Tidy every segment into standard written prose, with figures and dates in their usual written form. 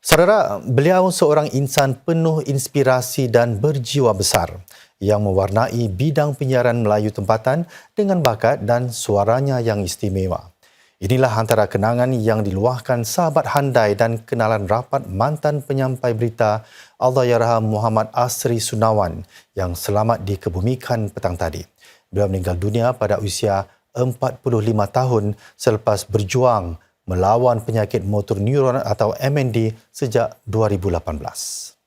Saudara, beliau seorang insan penuh inspirasi dan berjiwa besar yang mewarnai bidang penyiaran Melayu tempatan dengan bakat dan suaranya yang istimewa. Inilah antara kenangan yang diluahkan sahabat handai dan kenalan rapat mantan penyampai berita Allahyarham Muhammad Asri Sunawan yang selamat dikebumikan petang tadi. Beliau meninggal dunia pada usia 45 tahun selepas berjuang melawan penyakit motor neuron atau MND sejak 2018.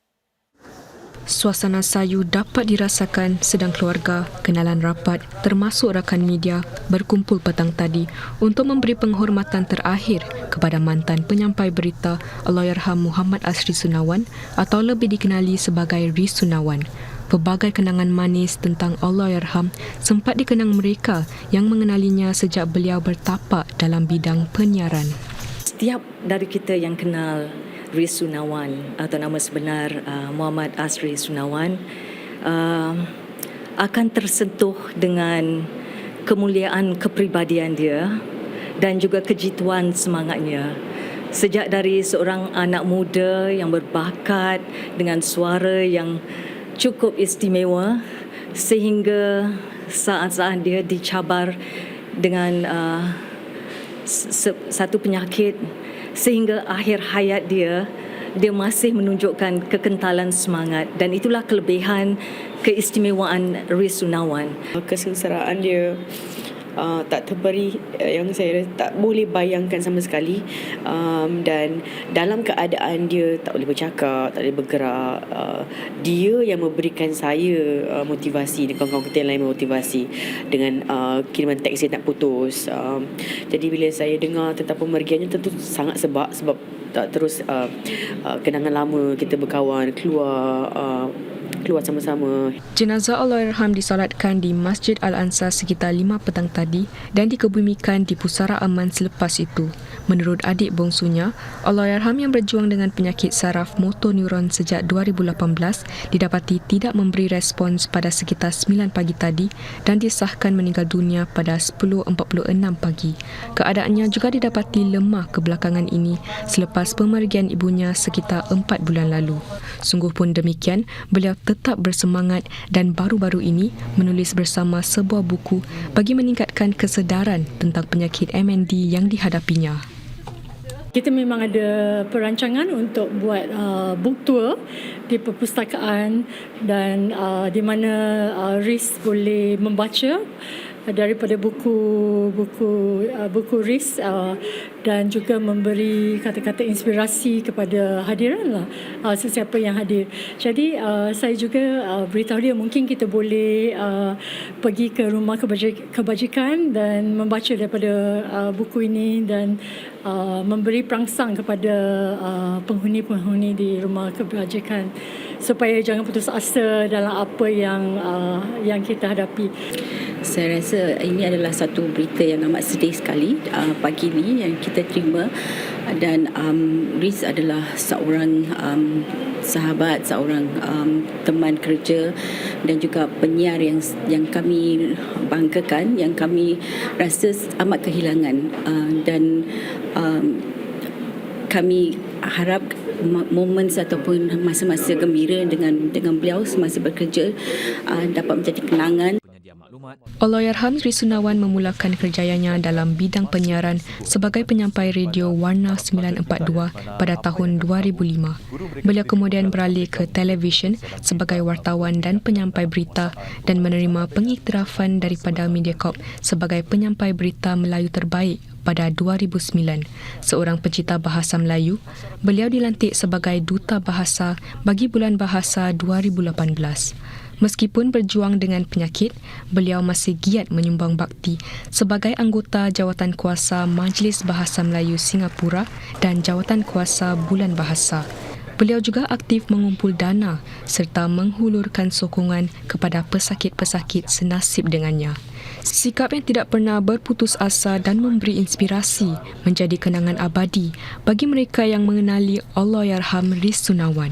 Suasana sayu dapat dirasakan sedang keluarga, kenalan rapat termasuk rakan media berkumpul petang tadi untuk memberi penghormatan terakhir kepada mantan penyampai berita Allahyarham Muhammad Asri Sunawan atau lebih dikenali sebagai Ris Sunawan. Pelbagai kenangan manis tentang Allahyarham sempat dikenang mereka yang mengenalinya sejak beliau bertapak dalam bidang penyiaran. Setiap dari kita yang kenal Ris Sunawan atau nama sebenar Muhammad Asri Sunawan akan tersentuh dengan kemuliaan kepribadian dia dan juga kejituan semangatnya. Sejak dari seorang anak muda yang berbakat dengan suara yang cukup istimewa sehingga saat-saat dia dicabar dengan satu penyakit sehingga akhir hayat dia masih menunjukkan kekentalan semangat dan itulah kelebihan keistimewaan Ris Sunawan. Kesengsaraan dia tak terberi, yang saya tak boleh bayangkan sama sekali, dan dalam keadaan dia tak boleh bercakap, tak boleh bergerak, dia yang memberikan saya motivasi dan kawan-kawan kita yang lain motivasi dengan kiriman teks dia tak putus. Jadi bila saya dengar tentang pemergiannya tentu sangat sebab tak terus kenangan lama kita berkawan keluar sama-sama. Jenazah Allahyarham disolatkan di Masjid Al-Ansar sekitar 5 petang tadi dan dikebumikan di Pusara Aman selepas itu. Menurut adik bongsunya, Allahyarham yang berjuang dengan penyakit saraf motor neuron sejak 2018 didapati tidak memberi respons pada sekitar 9 pagi tadi dan disahkan meninggal dunia pada 10.46 pagi. Keadaannya juga didapati lemah kebelakangan ini selepas pemergian ibunya sekitar 4 bulan lalu. Sungguh pun demikian, beliau tetap bersemangat dan baru-baru ini menulis bersama sebuah buku bagi meningkatkan kesedaran tentang penyakit MND yang dihadapinya. Kita memang ada perancangan untuk buat book tour di perpustakaan dan di mana Ris boleh membaca daripada buku Ris dan juga memberi kata-kata inspirasi kepada hadiran sesiapa yang hadir. Jadi saya juga beritahu dia mungkin kita boleh pergi ke rumah kebajikan dan membaca daripada buku ini dan memberi perangsang kepada penghuni-penghuni di rumah kebajikan supaya jangan putus asa dalam apa yang kita hadapi. Saya rasa ini adalah satu berita yang amat sedih sekali pagi ini yang kita terima, dan Ris adalah seorang sahabat, seorang teman kerja dan juga penyiar yang kami banggakan, yang kami rasa amat kehilangan, dan kami harap momen ataupun masa-masa gembira dengan beliau semasa bekerja dapat menjadi kenangan. Allahyarham Ris Sunawan memulakan kerjayanya dalam bidang penyiaran sebagai penyampai radio Warna 942 pada tahun 2005. Beliau kemudian beralih ke televisyen sebagai wartawan dan penyampai berita dan menerima pengiktirafan daripada Mediacorp sebagai penyampai berita Melayu terbaik pada 2009. Seorang pencipta bahasa Melayu, beliau dilantik sebagai Duta Bahasa bagi Bulan Bahasa 2018. Meskipun berjuang dengan penyakit, beliau masih giat menyumbang bakti sebagai anggota Jawatan Kuasa Majlis Bahasa Melayu Singapura dan Jawatan Kuasa Bulan Bahasa. Beliau juga aktif mengumpul dana serta menghulurkan sokongan kepada pesakit-pesakit senasib dengannya. Sikap yang tidak pernah berputus asa dan memberi inspirasi menjadi kenangan abadi bagi mereka yang mengenali Allahyarham Ris Sunawan.